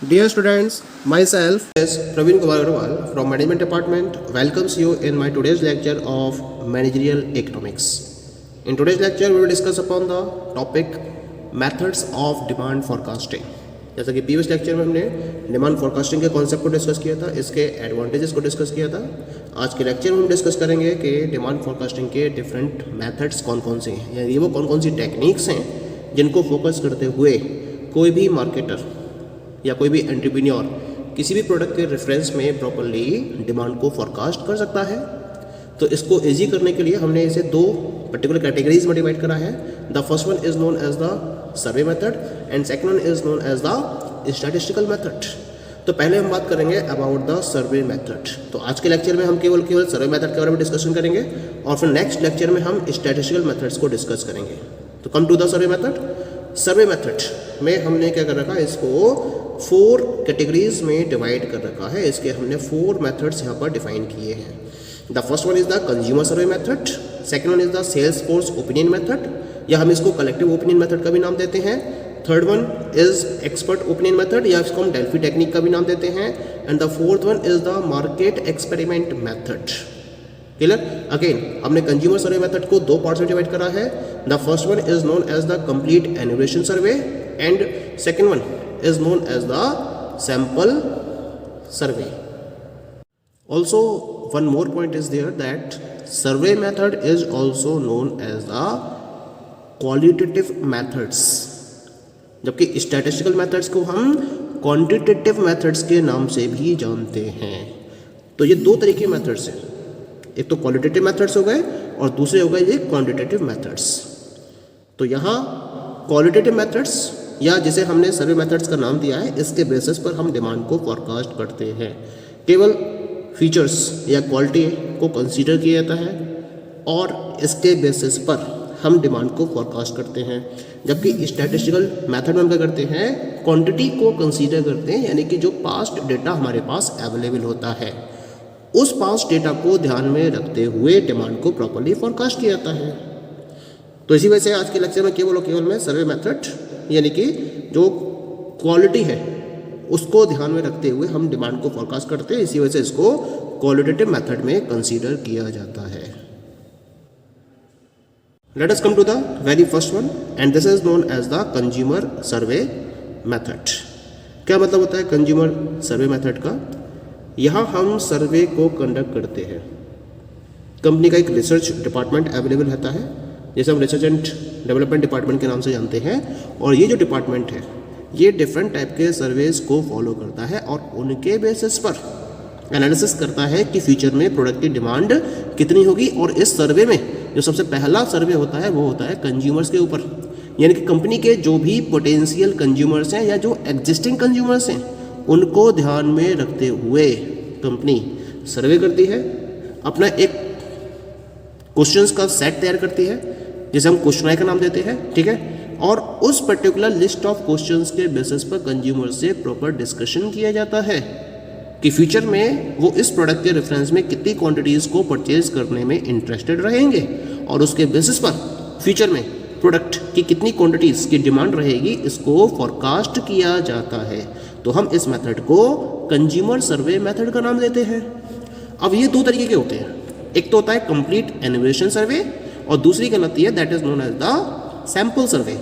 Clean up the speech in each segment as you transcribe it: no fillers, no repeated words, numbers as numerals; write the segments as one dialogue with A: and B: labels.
A: Dear students, myself is Praveen Kumar Agarwal from Management Department welcomes you in my today's lecture of Managerial Economics. In today's lecture, we will discuss upon the topic methods of demand forecasting. जैसा कि previous lecture में हमने demand forecasting के concept को discuss किया था, इसके advantages को डिस्कस किया था। आज के लेक्चर में हम डिस्कस करेंगे कि डिमांड फोरकास्टिंग के डिफरेंट मेथड्स कौन कौन से हैं, यानी वो कौन कौन सी टेक्निक्स हैं जिनको फोकस करते हुए कोई भी मार्केटर या कोई भी एंटरप्रेन्योर किसी भी प्रोडक्ट के रेफरेंस में प्रॉपरली डिमांड को फोरकास्ट कर सकता है। तो इसको इजी करने के लिए हमने इसे दो पर्टिकुलर कैटेगरीज में डिवाइड करा है। The first one is known as the survey method and second one is known as the statistical method. तो पहले हम बात करेंगे अबाउट द सर्वे मेथड। तो आज के लेक्चर में हम केवल सर्वे मेथड के बारे में डिस्कशन करेंगे और फिर नेक्स्ट लेक्चर में हम स्टैटिस्टिकल मेथड्स को डिस्कस करेंगे। तो come to the survey method. Survey method में हमने क्या कर रखा है, इसको 4 कैटेगरीज में डिवाइड कर रखा है। इसके हमने 4 मेथड्स यहाँ पर डिफाइन किए हैं। The first one is the consumer survey method, second one is the sales force opinion method, या हम इसको कलेक्टिव ओपिनियन मेथड का भी नाम देते हैं। Third one is expert opinion method, या इसको हम डेल्फी टेक्निक का भी नाम देते हैं। And the fourth one is the market experiment method. Clear? Again हमने कंज्यूमर सर्वे मेथड को 2 पार्ट्स में डिवाइड करा है। The first one is known as the complete enumeration survey and second one is known as the sample survey. Also, one more point is there that survey method is also known as the qualitative methods, जबकि statistical methods को हम quantitative methods के नाम से भी जानते हैं। तो ये 2 तरह के methods हैं, एक तो qualitative methods हो गए और दूसरे हो गए ये quantitative methods। तो यहाँ qualitative methods या जिसे हमने सर्वे मेथड्स का नाम दिया है, इसके बेसिस पर हम डिमांड को फोरकास्ट करते हैं। केवल फीचर्स या क्वालिटी को कंसीडर किया जाता है और इसके बेसिस पर हम डिमांड को फोरकास्ट करते हैं। जबकि स्टैटिस्टिकल मेथड में हम क्या करते हैं, क्वांटिटी को कंसीडर करते हैं, यानी कि जो पास्ट डेटा हमारे पास अवेलेबल होता है उस पास्ट डेटा को ध्यान में रखते हुए डिमांड को प्रॉपर्ली फोरकास्ट किया जाता है। तो इसी वजह से आज के लेक्चर में केवल मैं सर्वे मेथड यानी कि जो क्वालिटी है उसको ध्यान में रखते हुए हम डिमांड को फोरकास्ट करते हैं। इसी वजह से इसको क्वालिटेटिव मेथड में कंसीडर किया जाता है। Let us come to the very first one and this is known as the consumer survey method. क्या मतलब होता है कंज्यूमर सर्वे मेथड का? यहाँ हम सर्वे को कंडक्ट करते हैं। कंपनी का एक रिसर्च डिपार्टमेंट अवेलेबल रहता है, जैसे हम रिसर्च एंड डेवलपमेंट डिपार्टमेंट के नाम से जानते हैं। और ये जो डिपार्टमेंट है ये डिफरेंट टाइप के सर्वेज को फॉलो करता है और उनके बेसिस पर एनालिसिस करता है कि फ्यूचर में प्रोडक्ट की डिमांड कितनी होगी। और इस सर्वे में जो सबसे पहला सर्वे होता है वो होता है कंज्यूमर्स के ऊपर, यानी कि कंपनी के जो भी पोटेंशियल कंज्यूमर्स हैं या जो एग्जिस्टिंग कंज्यूमर्स हैं उनको ध्यान में रखते हुए कंपनी सर्वे करती है, अपना एक क्वेश्चंस का सेट तैयार करती है जिसे हम क्वेश्चन का नाम देते हैं, ठीक है। और उस पर्टिकुलर लिस्ट ऑफ क्वेश्चंस के बेसिस पर कंज्यूमर से प्रॉपर डिस्कशन किया जाता है कि फ्यूचर में वो इस प्रोडक्ट के रेफरेंस में कितनी क्वांटिटीज़ को परचेज करने में इंटरेस्टेड रहेंगे और उसके बेसिस पर फ्यूचर में प्रोडक्ट की कितनी क्वांटिटीज़ की डिमांड रहेगी इसको फॉरकास्ट किया जाता है। तो हम इस मेथड को कंज्यूमर सर्वे मेथड का नाम देते हैं। अब ये 2 तरीके के होते हैं, एक तो होता है कंप्लीट एनुमरेशन सर्वे और दूसरी कहलाती है that is known as the sample survey.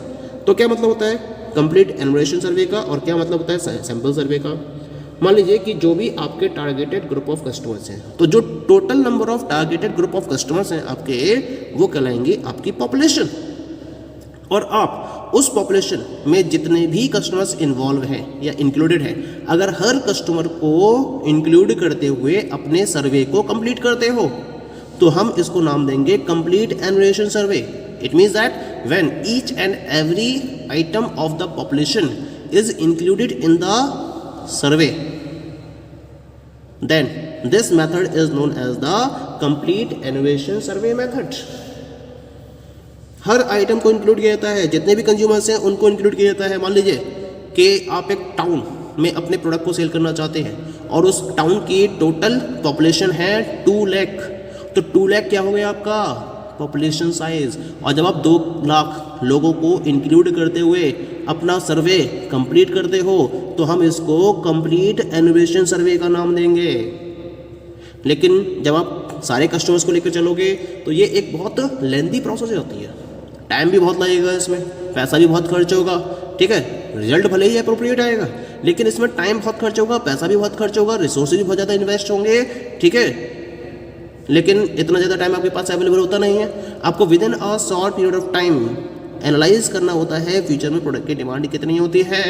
A: तो क्या मतलब होता है कंप्लीट एनुमरेशन सर्वे का और क्या मतलब होता है सैंपल सर्वे का? मान लीजिए कि जो भी आपके टारगेटेड ग्रुप ऑफ कस्टमर्स हैं, तो जो total number of targeted group of customers हैं आपके, वो कहलाएंगे आपकी पॉपुलेशन। और आप उस पॉपुलेशन में जितने भी कस्टमर्स इन्वॉल्व हैं या इंक्लूडेड हैं, अगर हर कस्टमर को इंक्लूड करते हुए अपने सर्वे को कंप्लीट करते हो तो हम इसको नाम देंगे complete enumeration survey. It means that when each and every item of the population is included in the survey then this method is known as the complete enumeration survey method. हर item को include किया जाता है, जितने भी consumers हैं उनको include किया जाता है। मान लीजिए कि आप एक टाउन में अपने प्रोडक्ट को सेल करना चाहते हैं और उस टाउन की टोटल पॉपुलेशन है 2 लाख। तो 2 लाख क्या हो गया आपका पॉपुलेशन साइज। और जब आप 2 लाख लोगों को इंक्लूड करते हुए अपना सर्वे कंप्लीट करते हो तो हम इसको कंप्लीट एनुमरेशन सर्वे का नाम देंगे। लेकिन जब आप सारे कस्टमर्स को लेकर चलोगे तो ये एक बहुत लेंथी प्रोसेस होती है, टाइम भी बहुत लगेगा, इसमें पैसा भी बहुत खर्च होगा, ठीक है। रिजल्ट भले ही अप्रोप्रिएट आएगा लेकिन इसमें टाइम बहुत खर्च होगा, पैसा भी बहुत खर्च होगा, रिसोर्सेज भी बहुत ज़्यादा इन्वेस्ट होंगे, ठीक है। लेकिन इतना ज़्यादा टाइम आपके पास अवेलेबल होता नहीं है। आपको with in a short period of time analyse करना होता है फ्यूचर में प्रोडक्ट की डिमांड कितनी होती है।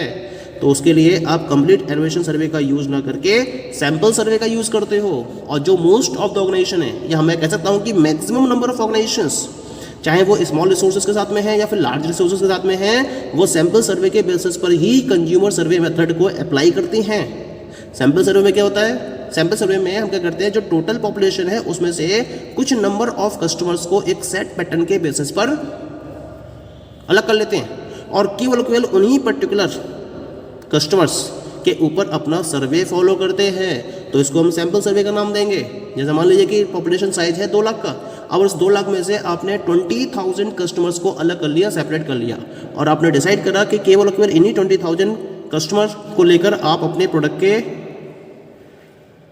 A: तो उसके लिए आप कंप्लीट एनुमरेशन सर्वे का यूज़ ना करके सैंपल सर्वे का यूज़ करते हो। और जो मोस्ट ऑफ द ऑर्गेनाइजेशन है, या मैं कह सकता हूँ कि मैक्सिमम नंबर ऑफ ऑर्गेनाइजेशंस, चाहे वो स्मॉल रिसोर्सेज के साथ में है या फिर लार्ज रिसोर्सेज के साथ में है, वो सैंपल सर्वे के बेसिस पर ही कंज्यूमर सर्वे मेथड को अप्लाई करती हैं। सैंपल सर्वे में क्या होता है? सैंपल सर्वे में हम क्या करते हैं, जो टोटल पॉपुलेशन है उसमें से कुछ नंबर ऑफ कस्टमर्स को एक सेट पैटर्न के बेसिस पर अलग कर लेते हैं और केवल उन्हीं पर्टिकुलर कस्टमर्स के ऊपर अपना सर्वे फॉलो करते हैं। तो इसको हम सैंपल सर्वे का नाम देंगे। जैसे मान लीजिए कि पॉपुलेशन साइज है 2 लाख का, अब उस 2 लाख में से आपने 20,000 कस्टमर्स को अलग कर लिया, सेपरेट कर लिया, और आपने डिसाइड करा कि केवल इन्हीं 20,000 कस्टमर को लेकर आप अपने प्रोडक्ट के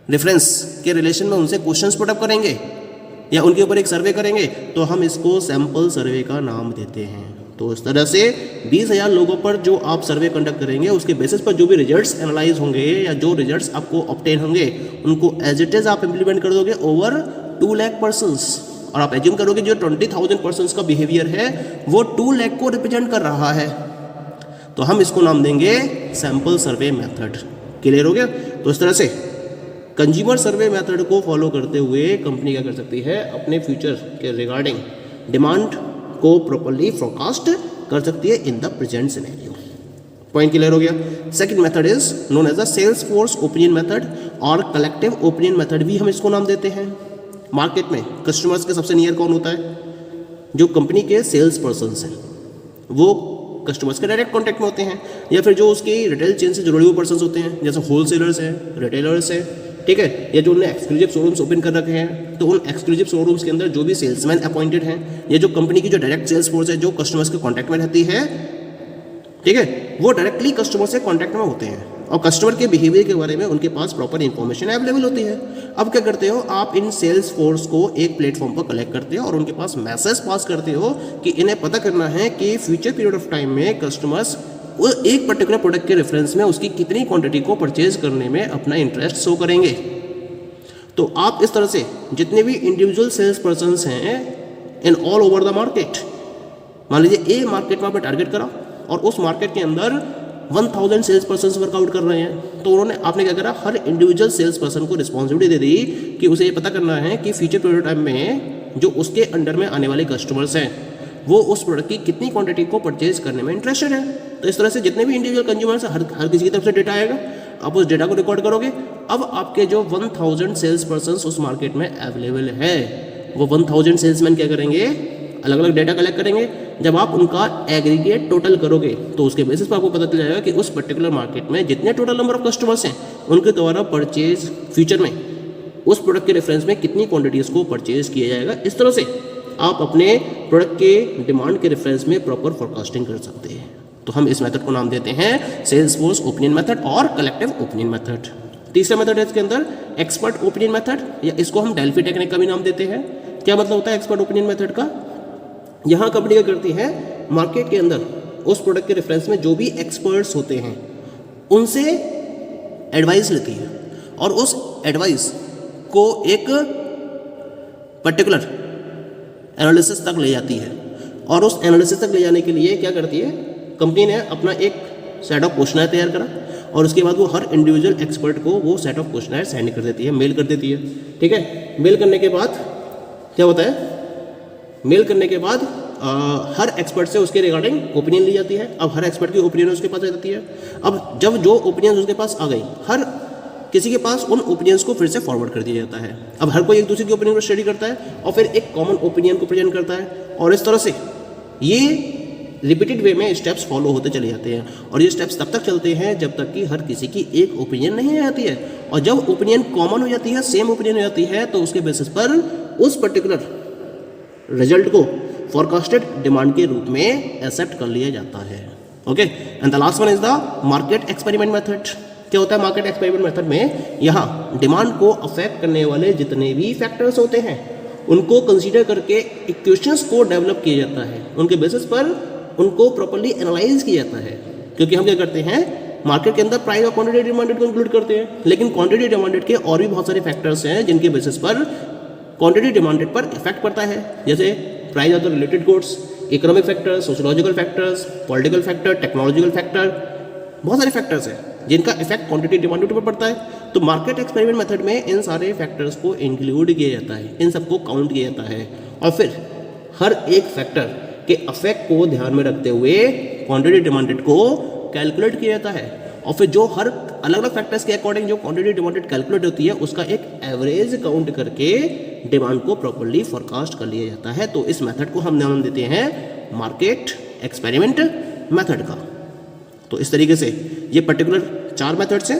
A: रेफरेंस के रिलेशन में उनसे क्वेश्चंस पुटअप करेंगे या उनके ऊपर एक सर्वे करेंगे, तो हम इसको सैंपल सर्वे का नाम देते हैं। तो इस तरह से 20,000 लोगों पर जो आप सर्वे कंडक्ट करेंगे उसके बेसिस पर जो भी रिजल्ट्स एनालाइज होंगे या जो रिजल्ट्स आपको ऑब्टेन होंगे उनको एज इट इज आप इम्प्लीमेंट कर दोगे ओवर 2 लाख पर्सन्स। और आप एज्यूम करोगे जो 20,000 पर्सन्स का बिहेवियर है वो 2 लाख को रिप्रेजेंट कर रहा है, तो हम इसको नाम देंगे सैंपल सर्वे मेथड। क्लियर हो गया? तो इस तरह से कंज्यूमर सर्वे मेथड को फॉलो करते हुए कंपनी क्या कर सकती है, अपने फ्यूचर के रिगार्डिंग डिमांड को प्रॉपर्ली फोरकास्ट कर सकती है in the present scenario. Point clear हो गया? Second method is known as the sales force opinion method और कलेक्टिव ओपिनियन मेथड भी हम इसको नाम देते हैं। मार्केट में कस्टमर्स के सबसे नियर कौन होता है? जो कंपनी के सेल्स पर्सन हैं, वो कस्टमर्स के डायरेक्ट कॉन्टैक्ट में होते हैं, या फिर जो उसकी रिटेल चेन से जुड़े हुए पर्सन होते हैं, जैसे होलसेलर्स हैं, रिटेलर्स हैं, ठीक है, या जो उन्होंने एक्सक्लूसिव शोरूम्स ओपन कर रखे हैं, तो उन एक्सक्लूसिव शोरूम्स के अंदर जो भी सेल्समैन अपॉइंटेड हैं, या जो कंपनी की जो डायरेक्ट सेल्स फोर्स है जो कस्टमर्स के कॉन्टैक्ट में रहती है, ठीक है, वो डायरेक्टली कस्टमर से कॉन्टैक्ट में होते हैं और कस्टमर के बिहेवियर के बारे में उनके पास प्रॉपर इन्फॉर्मेशन अवेलेबल होती है। अब क्या करते हो, आप इन सेल्स फोर्स को एक प्लेटफॉर्म पर कलेक्ट करते हो और उनके पास मैसेज पास करते हो कि इन्हें पता करना है कि फ्यूचर पीरियड ऑफ टाइम में कस्टमर्स वो एक पर्टिकुलर प्रोडक्ट के रेफरेंस में उसकी कितनी क्वांटिटी को परचेज करने में अपना इंटरेस्ट शो करेंगे। तो आप इस तरह से जितने भी इंडिविजुअल सेल्स पर्सन्स हैं in all over the market, मान लीजिए ए मार्केट में आपने टारगेट करा और उस मार्केट के अंदर 1000 सेल्स पर्सन वर्कआउट कर रहे हैं, तो आपने क्या करा, हर इंडिविजुअल सेल्स पर्सन को रिस्पॉन्सिबिलिटी दे दी कि उसे ये पता करना है कि फ्यूचर पीरियड टाइम में जो उसके अंडर में आने वाले कस्टमर्स हैं वो उस प्रोडक्ट की कितनी क्वांटिटी को परचेज करने में इंटरेस्टेड है। तो इस तरह से जितने भी इंडिविजुअल कंज्यूमर्स हैं हर किसी की तरफ से डेटा आएगा, आप उस डेटा को रिकॉर्ड करोगे। अब आपके जो 1000 सेल्स पर्सन उस मार्केट में अवेलेबल है, वो 1000 सेल्समैन क्या करेंगे, अलग अलग डेटा कलेक्ट करेंगे। जब आप उनका एग्रीगेट टोटल करोगे तो उसके बेसिस पर आपको पता चल जाएगा कि उस पर्टिकुलर मार्केट में जितने टोटल नंबर ऑफ कस्टमर्स हैं उनके द्वारा परचेज फ्यूचर में उस प्रोडक्ट के रेफरेंस में कितनी क्वांटिटीज़ को परचेज किया जाएगा। इस तरह से आप अपने प्रोडक्ट के डिमांड के रेफरेंस में प्रॉपर फोरकास्टिंग कर सकते हैं। तो हम इस मेथड को नाम देते हैं सेल्स फोर्स ओपिनियन मेथड और कलेक्टिव ओपिनियन मेथड। तीसरा मेथड है इसके अंदर एक्सपर्ट ओपिनियन मेथड, या इसको हम डेल्फी टेक्निक का भी नाम देते हैं। क्या मतलब होता है एक्सपर्ट ओपिनियन मेथड का? यहाँ कंपनी क्या करती है, मार्केट के अंदर उस प्रोडक्ट के रेफरेंस में जो भी एक्सपर्ट्स होते हैं उनसे एडवाइस लेती है और उस एडवाइस को एक पर्टिकुलर एनालिसिस तक ले जाती है। और उस एनालिसिस तक ले जाने के लिए क्या करती है, कंपनी ने अपना एक सेट ऑफ क्वेश्चनर तैयार करा और उसके बाद वो हर इंडिविजुअल एक्सपर्ट को वो सेट ऑफ क्वेश्चनर सेंड कर देती है, मेल कर देती है। ठीक है, मेल करने के बाद क्या होता है, मेल करने के बाद हर एक्सपर्ट से उसके रिगार्डिंग ओपिनियन ली जाती है। अब हर एक्सपर्ट की ओपिनियन उसके पास आ जाती है। अब जब जो ओपिनियन उसके पास आ गई, हर किसी के पास उन ओपिनियंस को फिर से फॉरवर्ड कर दिया जाता है। अब हर कोई एक दूसरे की ओपिनियन को स्टडी करता है और फिर एक कॉमन ओपिनियन को प्रेजेंट करता है, और इस तरह से ये रिपीटेड वे में स्टेप्स फॉलो होते चले जाते हैं। और ये स्टेप्स तब तक चलते हैं जब तक कि हर किसी की एक ओपिनियन नहीं आ जाती है। और जब ओपिनियन कॉमन हो जाती है, सेम ओपिनियन हो जाती है, तो उसके बेसिस पर उस पर्टिकुलर रिजल्ट को फोरकास्टेड डिमांड के रूप में एक्सेप्ट कर लिया जाता है। Okay, and the last one is the market experiment method. क्या होता है मार्केट एक्सपेरिमेंट मेथड में? यहाँ डिमांड को अफेक्ट करने वाले जितने भी फैक्टर्स होते हैं उनको कंसीडर करके इक्वेशंस को डेवलप किया जाता है, उनके बेसिस पर उनको प्रॉपर्ली एनालाइज किया जाता है। क्योंकि हम क्या करते हैं, मार्केट के अंदर प्राइस और क्वांटिटी डिमांडेड को इंक्लूड करते हैं, लेकिन क्वांटिटी डिमांडेड के और भी बहुत सारे फैक्टर्स हैं जिनके बेसिस पर क्वांटिटी डिमांडेड पर इफेक्ट पड़ता है, जैसे price of the related goods, economic factor, sociological factors, political factor, technological factor, बहुत सारे फैक्टर्स हैं जिनका इफेक्ट क्वांटिटी डिमांडेड पर पड़ता है। तो मार्केट एक्सपेरिमेंट मेथड में इन सारे फैक्टर्स को इंक्लूड किया जाता है, इन सबको काउंट किया जाता है और फिर हर एक फैक्टर के इफेक्ट को ध्यान में रखते हुए क्वांटिटी डिमांडेड को कैलकुलेट किया जाता है और फिर जो हर अलग अलग फैक्टर्स के अकॉर्डिंग जो क्वांटिटी डिमांडेड कैलकुलेट होती है उसका एक एवरेज काउंट करके डिमांड को प्रॉपर्ली फोरकास्ट कर लिया जाता है। तो इस मेथड को हम नाम देते हैं मार्केट एक्सपेरिमेंट मेथड का। तो इस तरीके से ये पर्टिकुलर 4 मेथड्स हैं।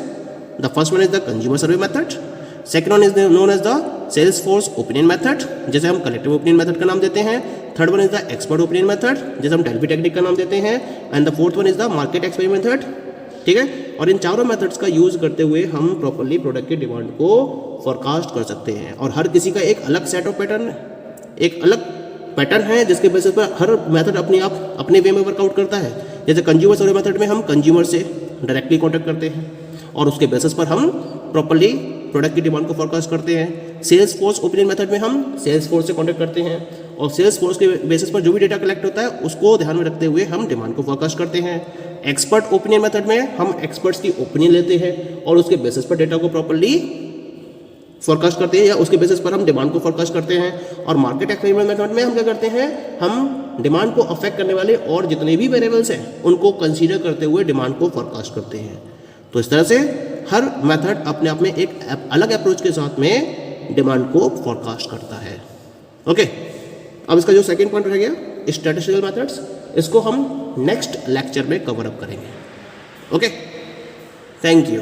A: The first one is the consumer survey method, second one is known as the sales force opinion method, जैसे हम कलेक्टिव ओपिनियन मेथड का नाम देते हैं। Third one is the expert opinion method, जैसे हम डेल्फी टेक्निक का नाम देते हैं। And the fourth one is the market experiment method. ठीक है, और इन चारों मेथड्स का यूज करते हुए हम प्रॉपर्ली प्रोडक्ट की डिमांड को फोरकास्ट कर सकते हैं और हर किसी का एक अलग सेट ऑफ पैटर्न, एक अलग पैटर्न है जिसके बेसिस पर हर मेथड अपने वे में वर्कआउट करता है। जैसे कंज्यूमर सर्वे मेथड में हम कंज्यूमर से डायरेक्टली कॉन्टैक्ट करते हैं और उसके बेसिस पर हम प्रॉपर्ली प्रोडक्ट की डिमांड को फोरकास्ट करते हैं। सेल्स फोर्स ओपिनियन मेथड में हम सेल्स फोर्स से कॉन्टैक्ट करते हैं और सेल्स फोर्स के बेसिस पर जो भी डेटा कलेक्ट होता है उसको ध्यान में रखते हुए हम डिमांड को फोरकास्ट करते हैं। एक्सपर्ट ओपिनियन मेथड में हम एक्सपर्ट्स की ओपिनियन लेते हैं और उसके बेसिस पर डेटा को प्रॉपर्ली फोरकास्ट करते हैं या उसके बेसिस पर हम डिमांड को फोरकास्ट करते हैं। और मार्केट एक्सपेरिमेंट मेथड में हम क्या करते हैं, हम डिमांड को अफेक्ट करने वाले और जितने भी वेरिएबल्स हैं उनको कंसीडर करते हुए डिमांड को फोरकास्ट करते हैं। तो इस तरह से हर मेथड अपने आप में एक अलग अप्रोच के साथ में डिमांड को फोरकास्ट करता है। ओके, अब इसका जो सेकंड पॉइंट रह गया स्टैटिस्टिकल मेथड्स, इसको हम नेक्स्ट लेक्चर में कवर अप करेंगे। Okay, thank you.